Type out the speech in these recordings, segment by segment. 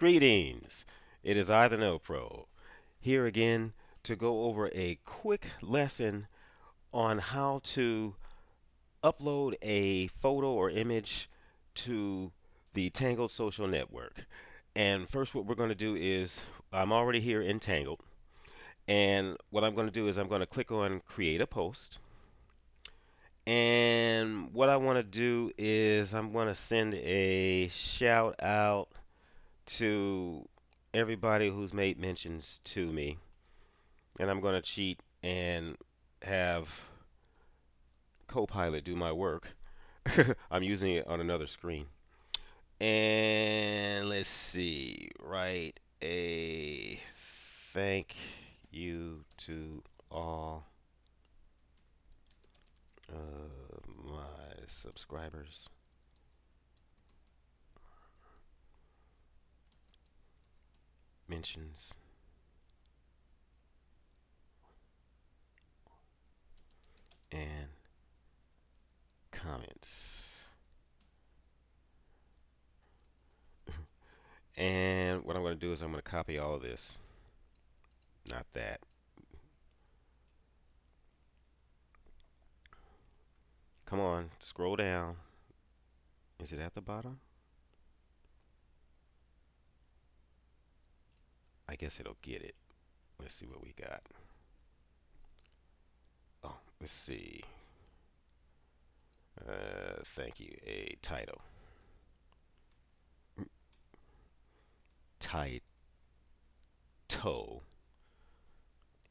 Greetings. It is I, the No Pro, here again to go over a quick lesson on how to upload a photo or image to the Tangled Social Network. And first, what we're going to do is I'm already here in Tangled. And what I'm going to do is I'm going to click on Create a Post. And what I want to do is I'm going to send a shout out to everybody who's made mentions to me. And I'm going to cheat and have Copilot do my work. I'm using it on another screen. And let's see, write a thank you to all of my subscribers mentions and comments. And what I'm going to do is I'm going to copy all of this, not that. Come on, scroll down. Is it at the bottom? I guess it'll get it. Let's see what we got. Oh, let's see. Thank you. A title. Title.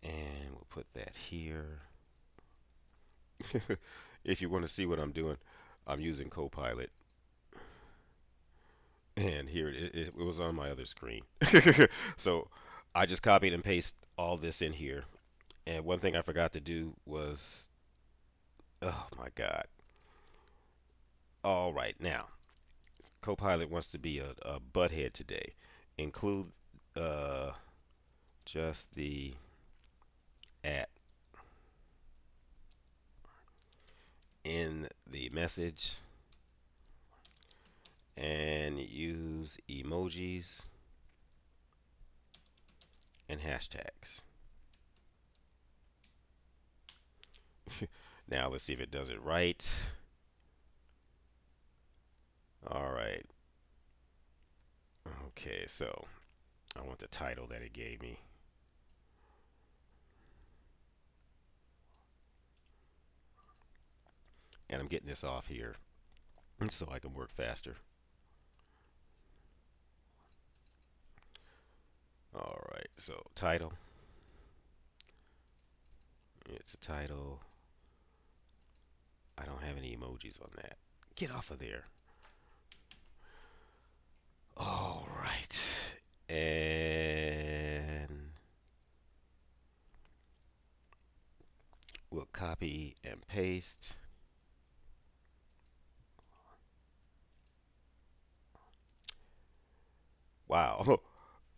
And we'll put that here. If you want to see what I'm doing, I'm using Copilot. And here it was on my other screen. So I just copied and pasted all this in here. And one thing I forgot to do was, oh my God. All right, now Copilot wants to be a butthead today. Include uh, just the at in the message and use emojis and hashtags. Now let's see if it does it right. All right. Okay, so I want the title that it gave me. And I'm getting this off here so I can work faster. All right, so title. It's a title. I don't have any emojis on that. Get off of there. All right. And we'll copy and paste. Wow.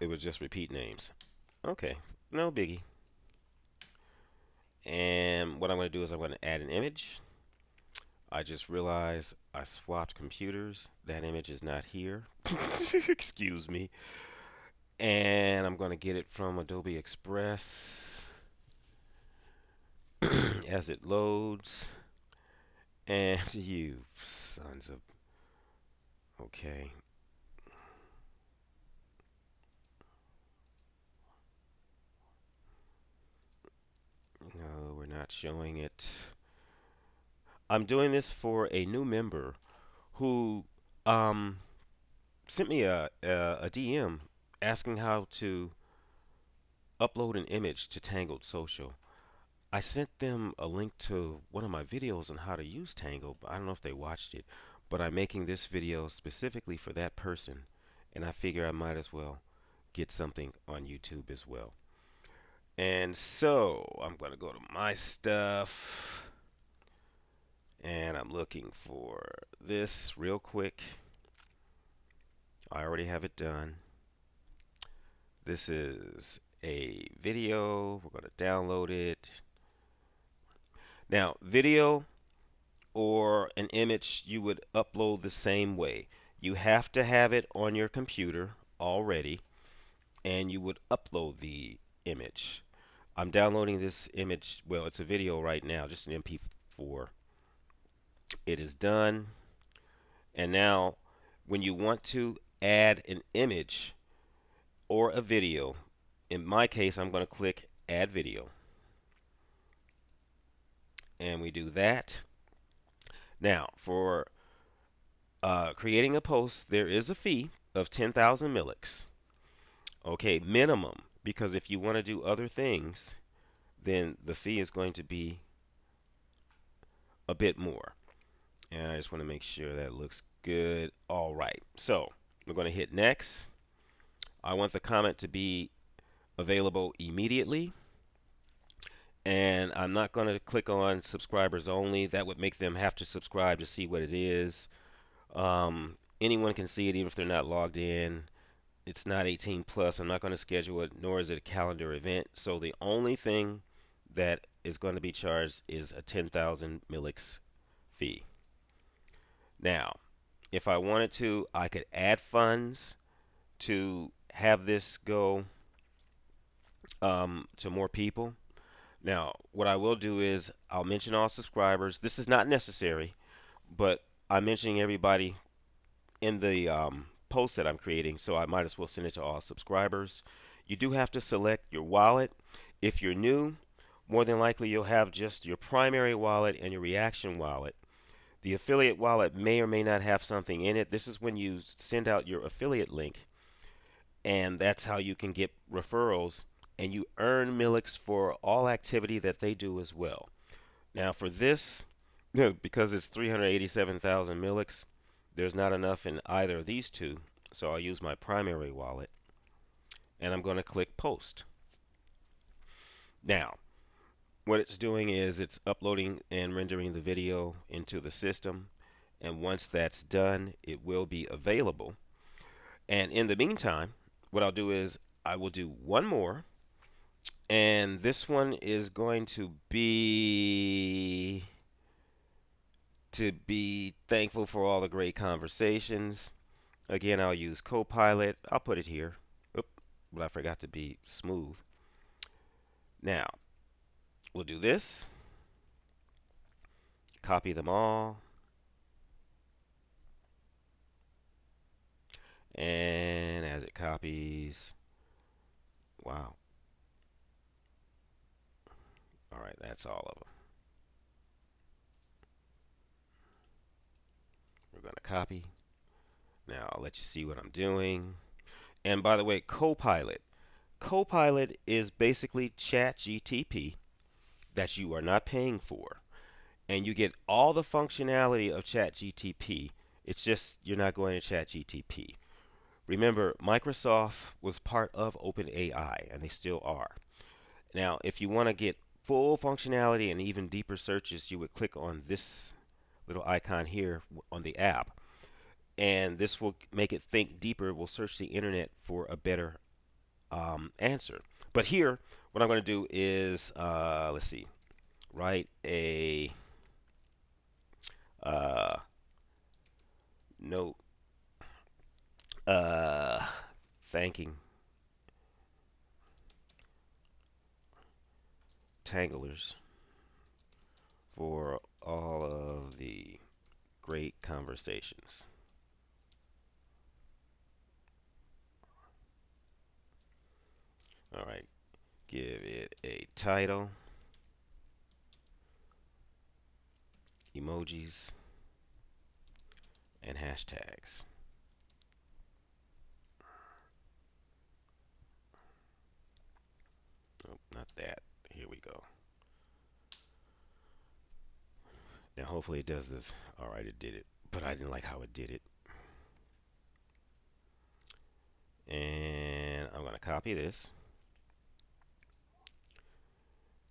It was just repeat names. Okay. No biggie. And what I'm going to do is I'm going to add an image. I just realized I swapped computers. That image is not here. Excuse me. And I'm going to get it from Adobe Express as it loads. And you sons of. Okay. No, we're not showing it. I'm doing this for a new member who um, sent me a DM asking how to upload an image to Tangled Social. I sent them a link to one of my videos on how to use Tangled, but I don't know if they watched it. But I'm making this video specifically for that person, and I figure I might as well get something on YouTube as well. And so I'm going to go to my stuff, and I'm looking for this real quick. I already have it done. This is a video. We're going to download it. Now, video or an image you would upload the same way. You have to have it on your computer already, and you would upload the image. I'm downloading this image. Well, it's a video right now, just an MP4. It is done. And now, when you want to add an image or a video, in my case, I'm going to click Add Video. And we do that. Now, for creating a post, there is a fee of 10,000 millics. Okay, minimum, because if you want to do other things, then the fee is going to be a bit more. And I just want to make sure that looks good. All right, so we're going to hit next. I want the comment to be available immediately. And I'm not going to click on subscribers only. That would make them have to subscribe to see what it is. Anyone can see it even if they're not logged in. It's not 18 plus. I'm not going to schedule it, nor is it a calendar event. So the only thing that is going to be charged is a 10,000 Milix fee. Now, if I wanted to, I could add funds to have this go to more people. Now, what I will do is I'll mention all subscribers. This is not necessary, but I'm mentioning everybody in the post that I'm creating, so I might as well send it to all subscribers. You do have to select your wallet. If you're new, more than likely you'll have just your primary wallet and your reaction wallet. The affiliate wallet may or may not have something in it. This is when you send out your affiliate link, and that's how you can get referrals, and you earn Milix for all activity that they do as well. Now for this, because it's 387,000 Milix, there's not enough in either of these two, so I'll use my primary wallet, and I'm going to click Post. Now, what it's doing is it's uploading and rendering the video into the system, and once that's done, it will be available. And in the meantime, what I'll do is I will do one more, and this one is going to be thankful for all the great conversations. Again, I'll use Copilot. I'll put it here. Oop, but I forgot to be smooth. Now, we'll do this. Copy them all. And as it copies, wow. All right, that's all of them. We're going to copy. Now, I'll let you see what I'm doing. And by the way, Copilot. Copilot is basically ChatGTP that you are not paying for. And you get all the functionality of ChatGTP. It's just you're not going to ChatGTP. Remember, Microsoft was part of OpenAI, and they still are. Now, if you want to get full functionality and even deeper searches, you would click on this little icon here on the app. And this will make it think deeper. We'll search the internet for a better answer. But here, what I'm going to do is, let's see, write a note uh, thanking Tanglers for all of the great conversations. All right, give it a title, emojis, and hashtags. Oh, not that. Here we go. Now, hopefully, it does this. All right, it did it, but I didn't like how it did it. And I'm going to copy this,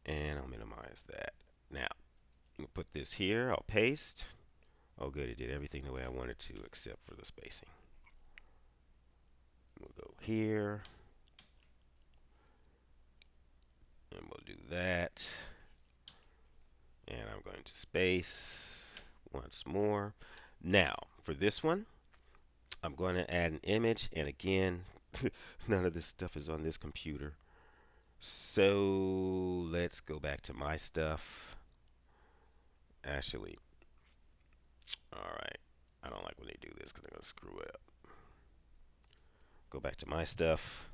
and I'll minimize that. Now, I'm going to put this here. I'll paste. Oh, good. It did everything the way I wanted to, except for the spacing. We'll go here, and we'll do that. And I'm going to space once more. Now, for this one, I'm going to add an image, and again, None of this stuff is on this computer. So let's go back to my stuff. Actually, all right. I don't like when they do this because they're gonna screw it up. Go back to my stuff.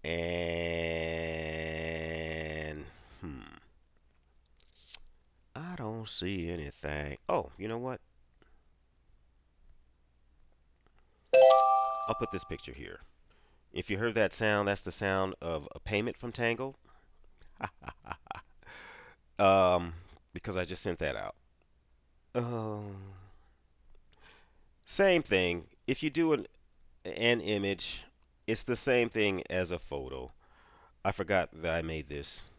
And I don't see anything. Oh, you know what? I'll put this picture here. If you heard that sound, that's the sound of a payment from Tangled. Um, because I just sent that out. Um, Same thing. If you do an image, it's the same thing as a photo. I forgot that I made this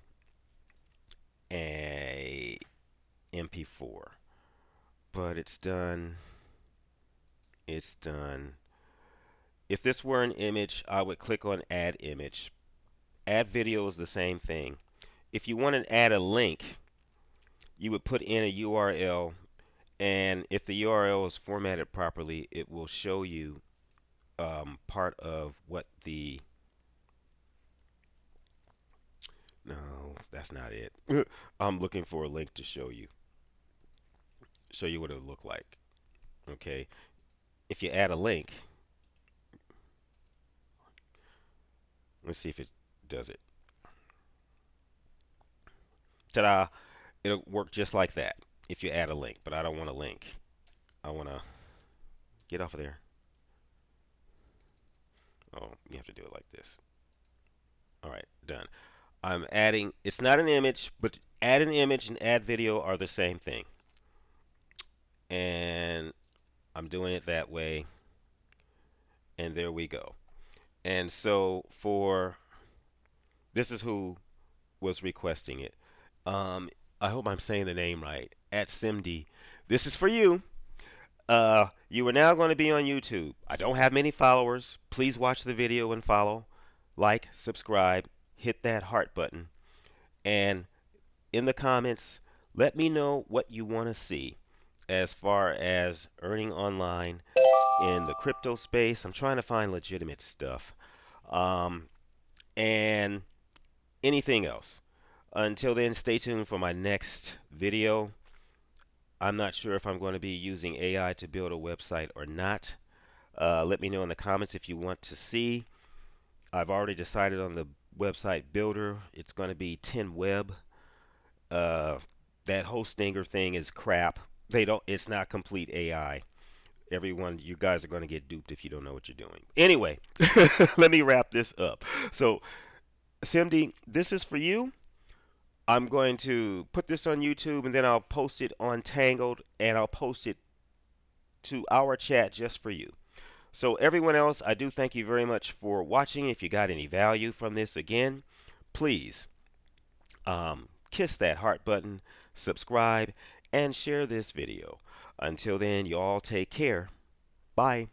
a MP4, but it's done. It's done. If this were an image, I would click on Add Image. Add Video is the same thing. If you want to add a link, you would put in a URL, and if the URL is formatted properly, it will show you part of what the. No, that's not it. I'm looking for a link to show you what it would look like. Okay, if you add a link, let's see if it does it. Ta-da! It'll work just like that if you add a link. But I don't want a link. I want to get off of there. Oh, you have to do it like this. All right, done. I'm adding. It's not an image, but add an image and add video are the same thing. And I'm doing it that way. And there we go. And so for this is who was requesting it. Um, I hope I'm saying the name right. At SimD. This is for you. You are now going to be on YouTube. I don't have many followers. Please watch the video and follow, like, subscribe, hit that heart button, and in the comments, let me know what you want to see as far as earning online in the crypto space. I'm trying to find legitimate stuff, um, and anything else. Until then, stay tuned for my next video. I'm not sure if I'm going to be using AI to build a website or not. Let me know in the comments if you want to see. I've already decided on the website builder. It's going to be 10 Web. Uh, that Hostinger thing is crap. They don't. It's not complete AI. Everyone, you guys are going to get duped if you don't know what you're doing. Anyway, let me wrap this up. So, Simdi, this is for you. I'm going to put this on YouTube and then I'll post it on Tangled and I'll post it to our chat just for you. So, everyone else, I do thank you very much for watching. If you got any value from this, again, please kiss that heart button, subscribe, and share this video. Until then, you all take care. Bye.